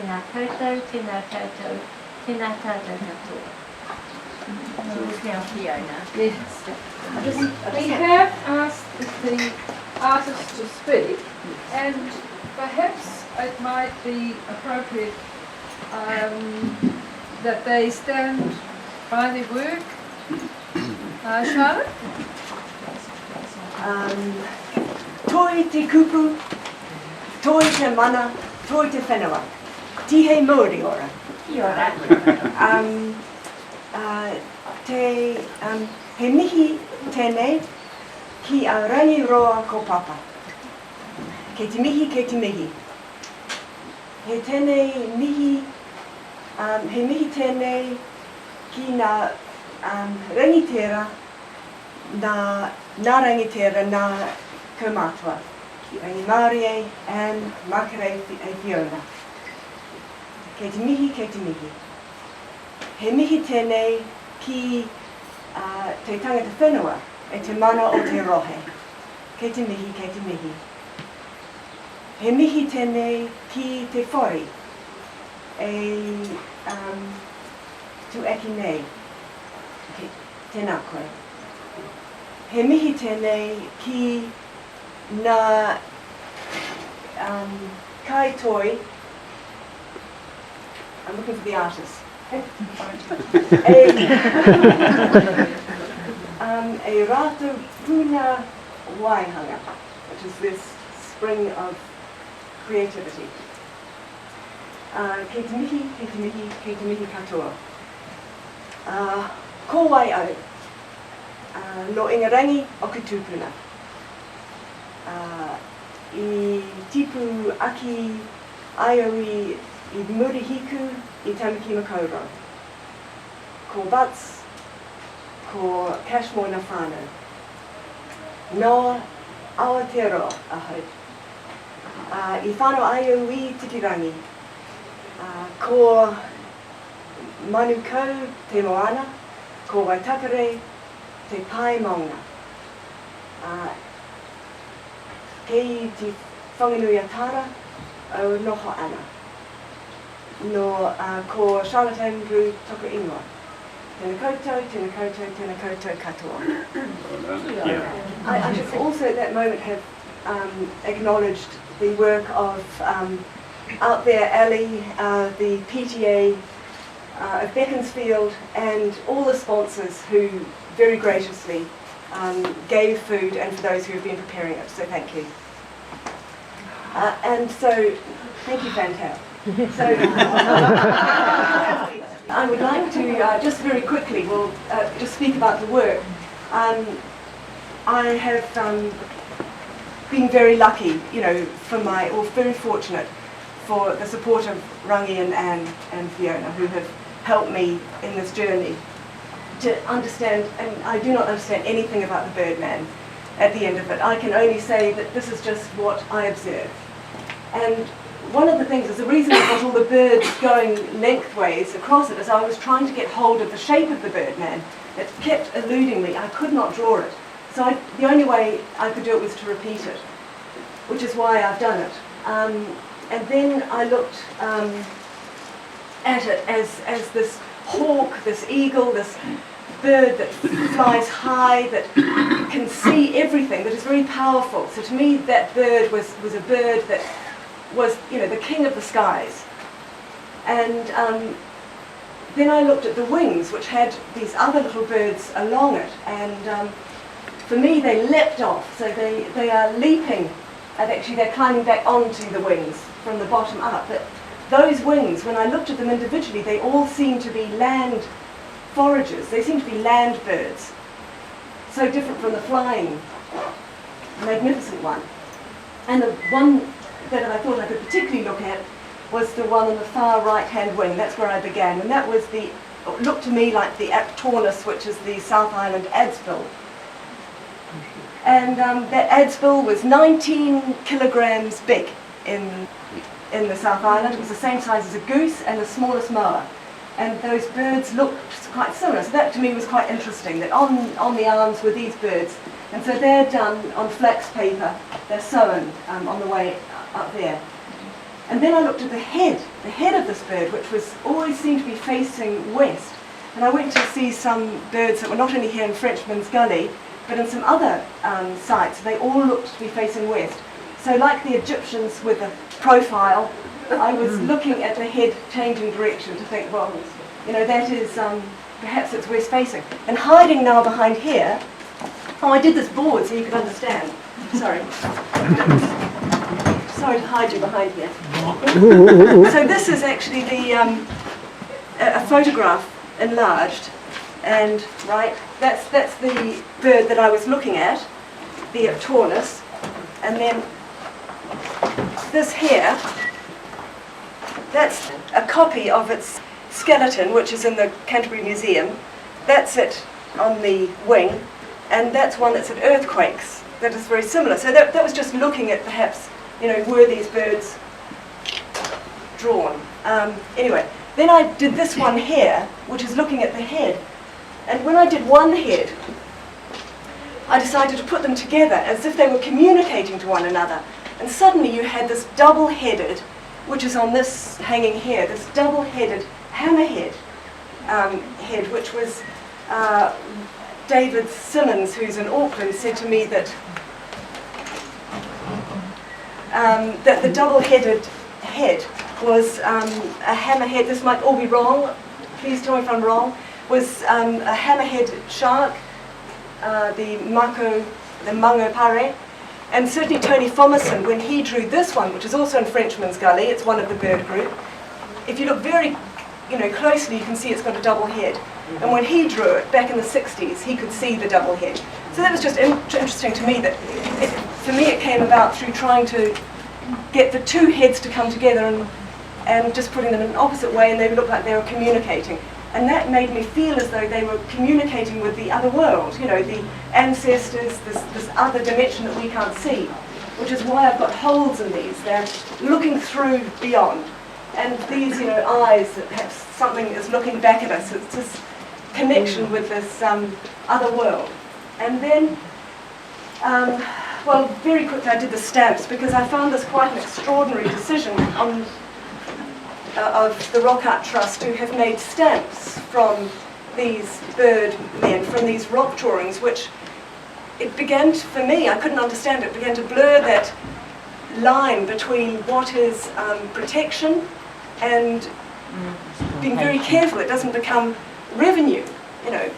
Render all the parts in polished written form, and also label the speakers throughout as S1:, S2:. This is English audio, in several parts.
S1: tēnā koutou, tēnā koutou, tēnā tātou katoa. So it's now Fiona.
S2: Yes. We have asked the artists to speak, and perhaps it might be appropriate that they stand by their work. Charlotte?
S3: Toi te kupu, toi te mana, toi te whenua. Tihe Māori ora.
S1: Kia ora.
S3: He mihi tēnei ki a rangi roa ko papa. Kei te mihi, kei te mihi. He tēnei mihi, he mihi tēnei ki ngā rangitera, ngā rangitera, ngā kaumātua. Ki rangi Māori e, and Makere e Fiona. Kei te mihi, kei te mihi. He mihi tēnei ki te tangata whenua e te mana o te rohe. Kei te mihi, kei te mihi. He mihi tēnei ki te whori e tu eki nei. Tēnā koe. He mihi tēnei ki ngā kai toi. I'm looking for the artist. A rātou puna waihanga, which is this spring of creativity. Kei te mihi, kei te mihi, kei te mihi katoa. Ko wai au, no Ingarangi o ke tūpuna. I tipu aki aioi I Murihiku I Tamaki Makaurau. Ko Butts, ko Cashmore na whānau. Noa Aotearoa ahau. I whānau aiau I Tikirangi. Ko Manukau te Moana, ko Waitakere te Pai Maunga. Kei te whanganui atara o noho ana. No ko Charlotte Andrew toka ingoa. Tēnā koutou, tēnā koutou, tēnā koutou katoa. I should also at that moment have acknowledged the work of Out There Ali, the PTA of Beaconsfield, and all the sponsors who very graciously gave food, and for those who have been preparing it, so thank you. And so, thank you, Fantel. So, I would like to just very quickly, just speak about the work. I have been very lucky, or very fortunate for the support of Rangi and Anne and Fiona, who have helped me in this journey to understand, and I do not understand anything about the Birdman at the end of it. I can only say that this is just what I observe. And one of the things is the reason I got all the birds going lengthways across it is I was trying to get hold of the shape of the Birdman. It kept eluding me. I could not draw it. So the only way I could do it was to repeat it, which is why I've done it. And then I looked at it as this hawk, this eagle, this bird that flies high, that can see everything, that is very powerful. So to me that bird was a bird that was, the king of the skies. And then I looked at the wings, which had these other little birds along it, and for me they leapt off, so they are leaping, and actually they're climbing back onto the wings from the bottom up. But those wings, when I looked at them individually, they all seem to be land foragers, they seem to be land birds. So different from the flying, magnificent one. And the one that I thought I could particularly look at was the one on the far right-hand wing. That's where I began, and that was looked to me like the Aptornis, which is the South Island adzebill. And that adzebill was 19 kilograms big in the South Island. It was the same size as a goose and the smallest moa. And those birds looked quite similar. So that to me was quite interesting, that on the arms were these birds. And so they're done on flax paper, they're sewn on the way up there. And then I looked at the head of this bird, which was always seemed to be facing west. And I went to see some birds that were not only here in Frenchman's Gully, but in some other sites. They all looked to be facing west. So like the Egyptians with the profile, I was looking at the head changing direction to think, well, you know, that is, perhaps it's west facing. And hiding now behind here, oh, I did this board so you could understand. Sorry. Sorry to hide you behind here. So this is actually the a photograph enlarged, and right, that's the bird that I was looking at, the Iptornis, and then this here, that's a copy of its skeleton, which is in the Canterbury Museum. That's it on the wing, and that's one that's at Earthquakes. That is very similar. So that was just looking at perhaps, you know, were these birds drawn? Anyway, then I did this one here, which is looking at the head. And when I did one head, I decided to put them together as if they were communicating to one another. And suddenly you had this double-headed, which is on this hanging here, this double-headed hammerhead head, which was David Simmons, who's in Auckland, said to me that that the double-headed head was a hammerhead. This might all be wrong. Please tell me if I'm wrong. Was a hammerhead shark, the Mango Pare, and certainly Tony Thomason, when he drew this one, which is also in Frenchman's Gully, it's one of the bird group. If you look very, you know, closely, you can see it's got a double head. And when he drew it back in the 60s, he could see the double head. So that was just interesting to me. That for me, it came about through trying to get the two heads to come together and just putting them in an opposite way, and they looked like they were communicating. And that made me feel as though they were communicating with the other world, you know, the ancestors, this other dimension that we can't see, which is why I've got holes in these. They're looking through beyond. And these, you know, eyes, that perhaps something is looking back at us. It's this connection with this other world. And then, well, very quickly I did the stamps, because I found this quite an extraordinary decision on of the Rock Art Trust, who have made stamps from these bird men, from these rock drawings, which it began to, for me, I couldn't understand it, began to blur that line between what is protection and being very careful it doesn't become revenue, you know.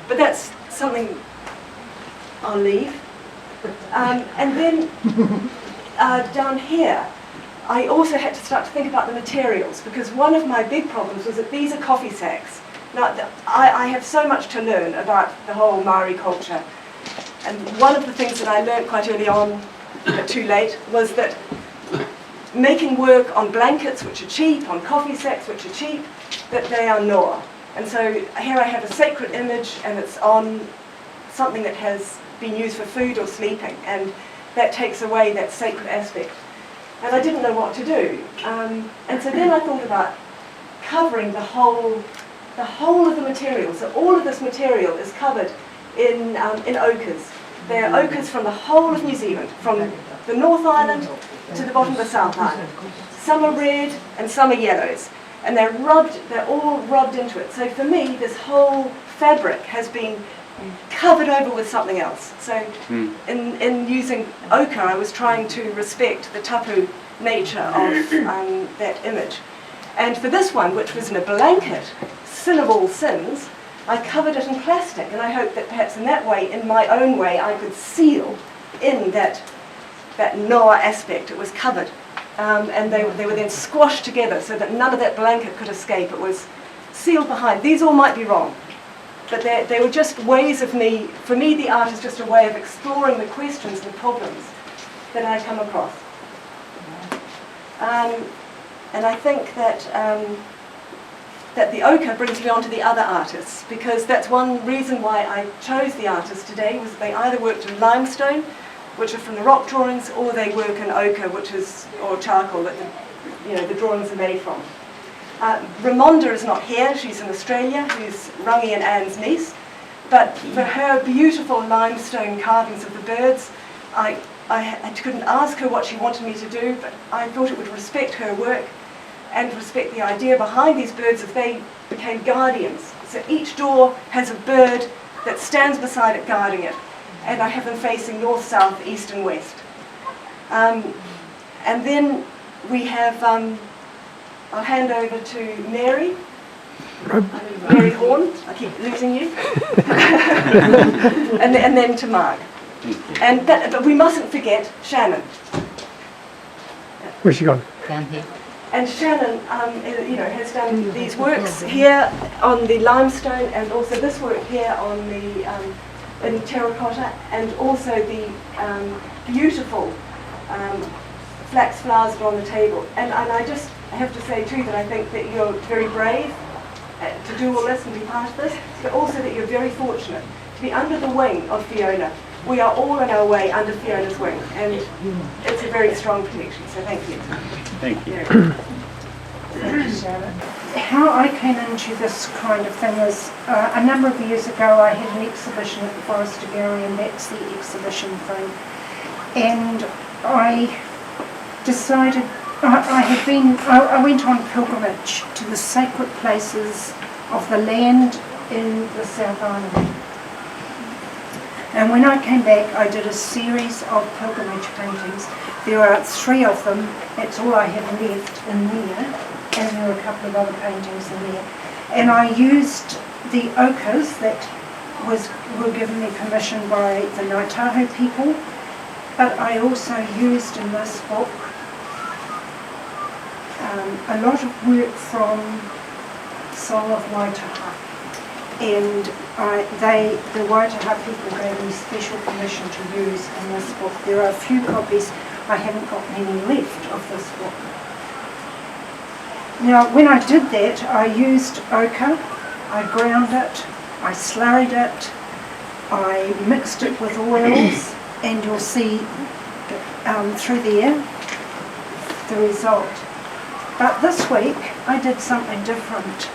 S3: But that's something I'll leave. And then down here, I also had to start to think about the materials, because one of my big problems was that these are coffee sacks. Now, I have so much to learn about the whole Maori culture, and one of the things that I learned quite early on, but too late, was that making work on blankets, which are cheap, on coffee sacks, which are cheap, that they are noa. And so here I have a sacred image, and it's on something that has been used for food or sleeping, and that takes away that sacred aspect. And I didn't know what to do. And so then I thought about covering the whole of the material. So all of this material is covered in ochres. They're ochres from the whole of New Zealand, from the North Island to the bottom of the South Island. Some are red and some are yellows. And they're all rubbed into it. So for me, this whole fabric has been covered over with something else. So in using ochre, I was trying to respect the tapu nature of that image. And for this one, which was in a blanket, sin of all sins, I covered it in plastic, and I hoped that perhaps in that way, in my own way, I could seal in that noa aspect. It was covered. And they were then squashed together so that none of that blanket could escape. It was sealed behind. These all might be wrong, but they were just ways of me, for me the art is just a way of exploring the questions and problems that I come across. And I think that that the ochre brings me on to the other artists, because that's one reason why I chose the artists today, was they either worked in limestone, which are from the rock drawings, or they work in ochre, which is, or charcoal, that the drawings are made from. Ramonda is not here, she's in Australia, who's Rangi and Anne's niece, but for her beautiful limestone carvings of the birds, I couldn't ask her what she wanted me to do, but I thought it would respect her work and respect the idea behind these birds if they became guardians. So each door has a bird that stands beside it guarding it, and I have them facing north, south, east and west. And then we have, I'll hand over to Mary. Mary Horn, I keep losing you. and then to Mark. But we mustn't forget Shannon.
S4: Where's she gone?
S1: Down here.
S3: And Shannon, has done these works here on the limestone, and also this work here on the in terracotta, and also the beautiful flax flowers that are on the table. And I just have to say too that I think that you're very brave to do all this and be part of this, but also that you're very fortunate to be under the wing of Fiona. We are all in our way under Fiona's wing, and it's a very strong protection, so thank you.
S5: Thank you.
S6: Thank you, Sarah. How I came into this kind of thing is a number of years ago I had an exhibition at the Forester Gallery, and that's the exhibition thing. And I decided, I went on pilgrimage to the sacred places of the land in the South Island. And when I came back, I did a series of pilgrimage paintings. There are 3 of them. That's all I have left in there. And there are a couple of other paintings in there. And I used the ochres that were given me permission by the Ngāi Tahu people. But I also used in this book a lot of work from Song of Waitaha. And the Waitaha people gave me special permission to use in this book. There are a few copies. I haven't got many left of this book. Now, when I did that, I used ochre, I ground it, I slurried it, I mixed it with oils, and you'll see through there the result. But this week, I did something different.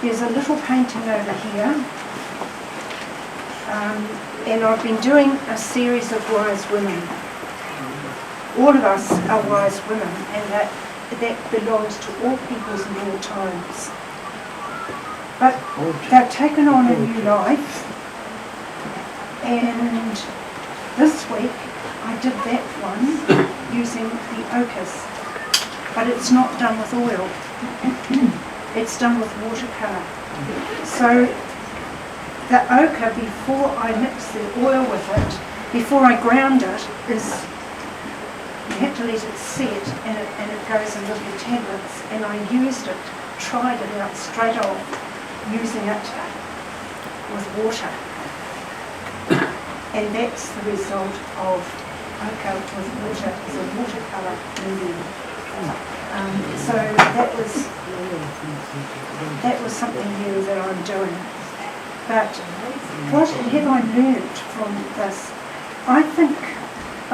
S6: There's a little painting over here, and I've been doing a series of wise women. All of us are wise women, and that belongs to all peoples in all times. But they've taken on a new life, and this week I did that one using the ochres, but it's not done with oil. It's done with watercolour. So the ochre, before I mix the oil with it, before I ground it, is you have to let it set, and it goes in little tablets. And I used it, tried it out straight off, using it with water. And that's the result of ochre with water. It's a watercolour medium. So that was something new that I'm doing. But what have I learnt from this? I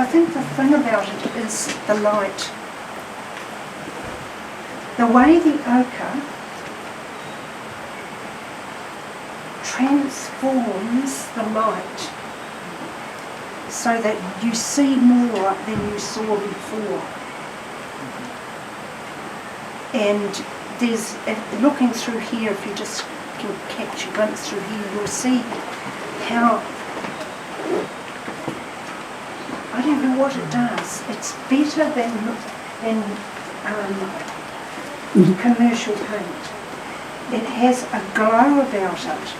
S6: think the thing about it is the light. The way the ochre transforms the light so that you see more than you saw before. And there's, looking through here, if you just can catch a glimpse through here, you'll see how, I don't know what it does. It's better than commercial paint. It has a glow about it.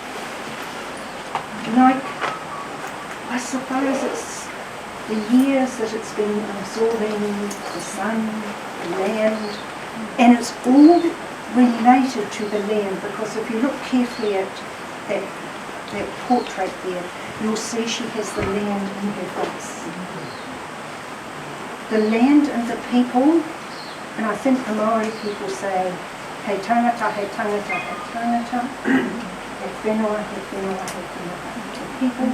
S6: Like, I suppose it's the years that it's been absorbing the sun, the land, and it's all related to the land, because if you look carefully at that portrait there, you'll see she has the land in her face. The land and the people, and I think the Maori people say, he tangata, he tangata, he tangata, he whenua, he whenua, he whenua. The people,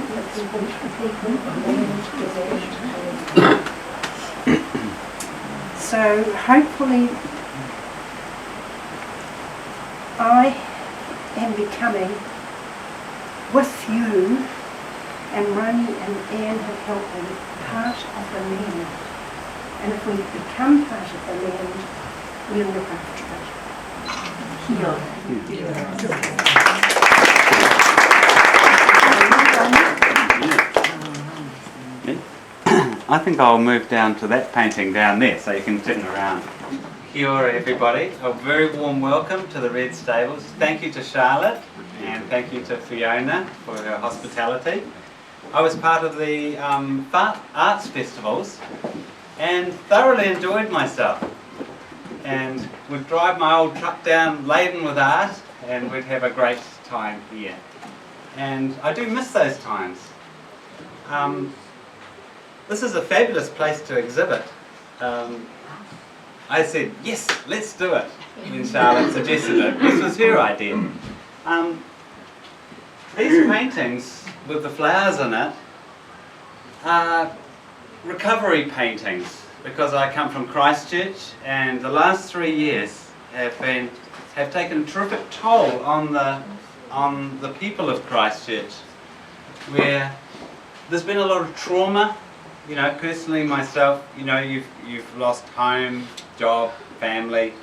S6: the land, the land. So hopefully I am becoming, with you, and Rangi and Anne have helped me part of the land. And if we become part of the land, we'll look after it.
S4: I think I'll move down to that painting down there so you can turn around. Kia ora everybody, a very warm welcome to the Red Stables. Thank you to Charlotte and thank you to Fiona for her hospitality. I was part of the arts festivals and thoroughly enjoyed myself. And we'd drive my old truck down laden with art and we'd have a great time here. And I do miss those times. This is a fabulous place to exhibit. I said, yes, let's do it, when Charlotte suggested it. This was her idea. These paintings with the flowers in it are recovery paintings because I come from Christchurch and the last 3 years have taken a terrific toll on the people of Christchurch, where there's been a lot of trauma. You know, personally myself, you know, you've lost home, job, family,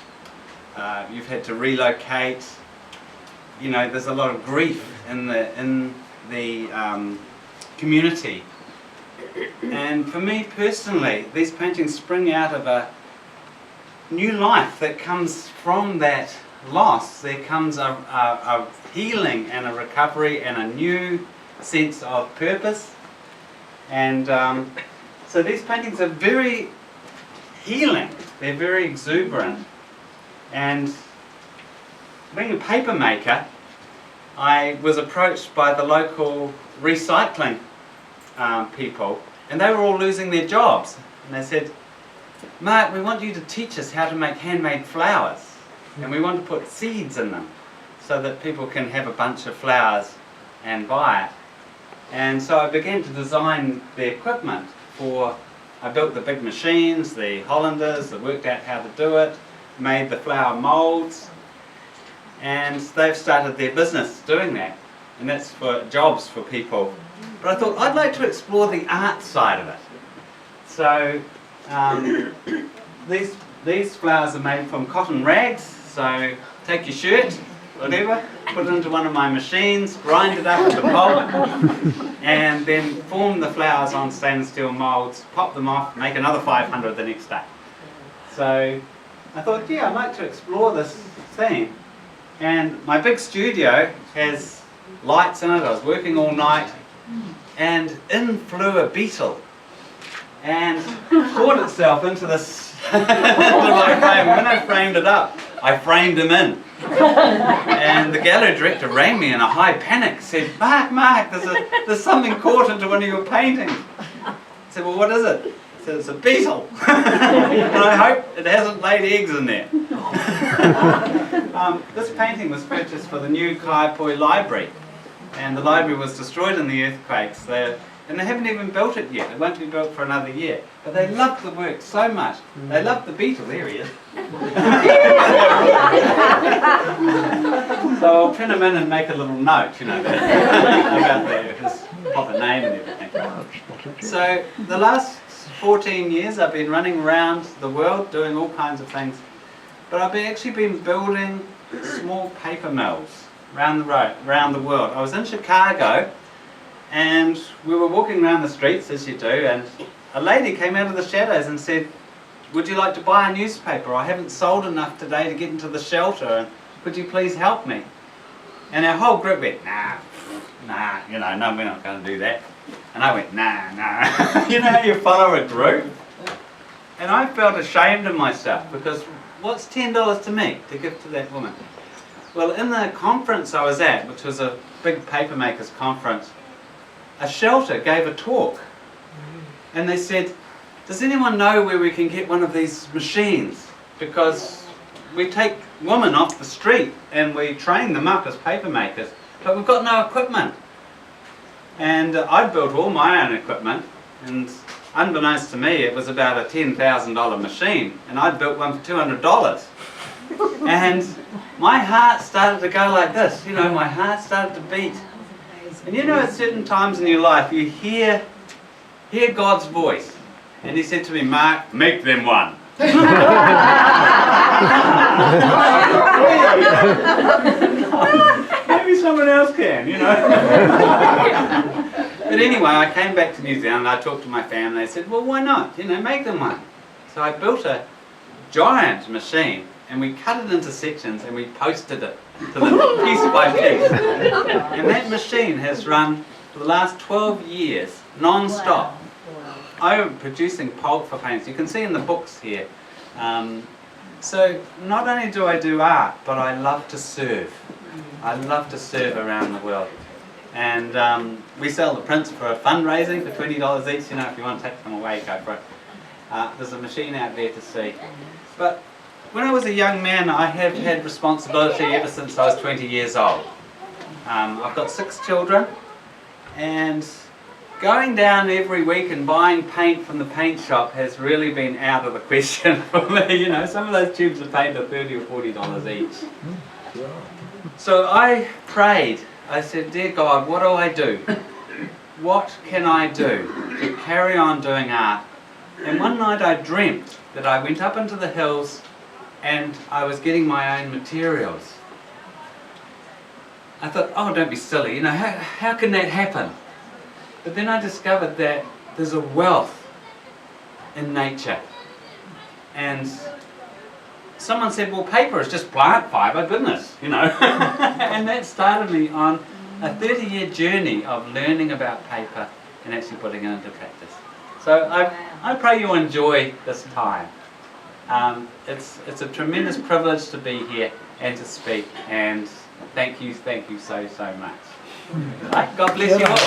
S4: you've had to relocate. You know, there's a lot of grief in the community. And for me personally, these paintings spring out of a new life that comes from that loss. There comes a healing and a recovery and a new sense of purpose. And so these paintings are very healing, they're very exuberant. And being a paper maker, I was approached by the local recycling people, and they were all losing their jobs. And they said, Mark, we want you to teach us how to make handmade flowers, and we want to put seeds in them so that people can have a bunch of flowers and buy it. And so I began to design the equipment I built the big machines, the Hollanders, I worked out how to do it, made the flower moulds, and they've started their business doing that. And that's for jobs for people. But I thought I'd like to explore the art side of it. So these flowers are made from cotton rags, so take your shirt, whatever, put it into one of my machines, grind it up into pulp, and then form the flowers on stainless steel moulds, pop them off, make another 500 the next day. So I thought, yeah, I'd like to explore this thing. And my big studio has lights in it. I was working all night, and in flew a beetle and caught itself into this into my frame. When I framed it up, I framed him in. And the gallery director rang me in a high panic, said, Mark, there's something caught into one of your paintings. I said, well, what is it? He said, it's a beetle. And I hope it hasn't laid eggs in there. This painting was purchased for the new Kaiapoi Library, and the library was destroyed in the earthquakes. And they haven't even built it yet. It won't be built for another year. But they loved the work so much. They loved the beetle. There he is. So I'll print him in and make a little note, you know, about his proper name and everything. So the last 14 years I've been running around the world doing all kinds of things. But I've actually been building small paper mills around the world. I was in Chicago, and we were walking around the streets, as you do, and a lady came out of the shadows and said, would you like to buy a newspaper? I haven't sold enough today to get into the shelter, and could you please help me? And our whole group went, nah, you know, no, we're not going to do that. And I went, nah. You know how you follow a group? And I felt ashamed of myself, because what's $10 to me to give to that woman? Well, in the conference I was at, which was a big papermakers conference, a shelter gave a talk, and they said, does anyone know where we can get one of these machines? Because we take women off the street and we train them up as paper makers, but we've got no equipment. And I'd built all my own equipment, and unbeknownst to me it was about a $10,000 machine, and I'd built one for $200. And my heart started to go like this, you know, my heart started to beat. And you know, at certain times in your life, you hear God's voice. And he said to me, Mark, make them one. Maybe someone else can, you know. But anyway, I came back to New Zealand, I talked to my family, I said, well, why not? You know, make them one. So I built a giant machine, and we cut it into sections, and we posted it to the piece by piece. And that machine has run for the last 12 years, non-stop. I'm producing pulp for painters. You can see in the books here. So not only do I do art, but I love to serve. I love to serve around the world. And we sell the prints for a fundraising for $20 each. You know, if you want to take them away, go for it. There's a machine out there to see. But when I was a young man, I have had responsibility ever since I was 20 years old. I've got 6 children, and going down every week and buying paint from the paint shop has really been out of the question for me. You know, some of those tubes of paint are $30 or $40 each. So I prayed. I said, dear God, what do I do? What can I do to carry on doing art? And one night I dreamt that I went up into the hills and I was getting my own materials. I thought, oh, don't be silly, you know, how can that happen? But then I discovered that there's a wealth in nature. And someone said, well, paper is just plant fibre, goodness, you know. And that started me on a 30-year journey of learning about paper and actually putting it into practice. So I pray you enjoy this time. It's a tremendous privilege to be here and to speak, and thank you so much. Right, God bless you all.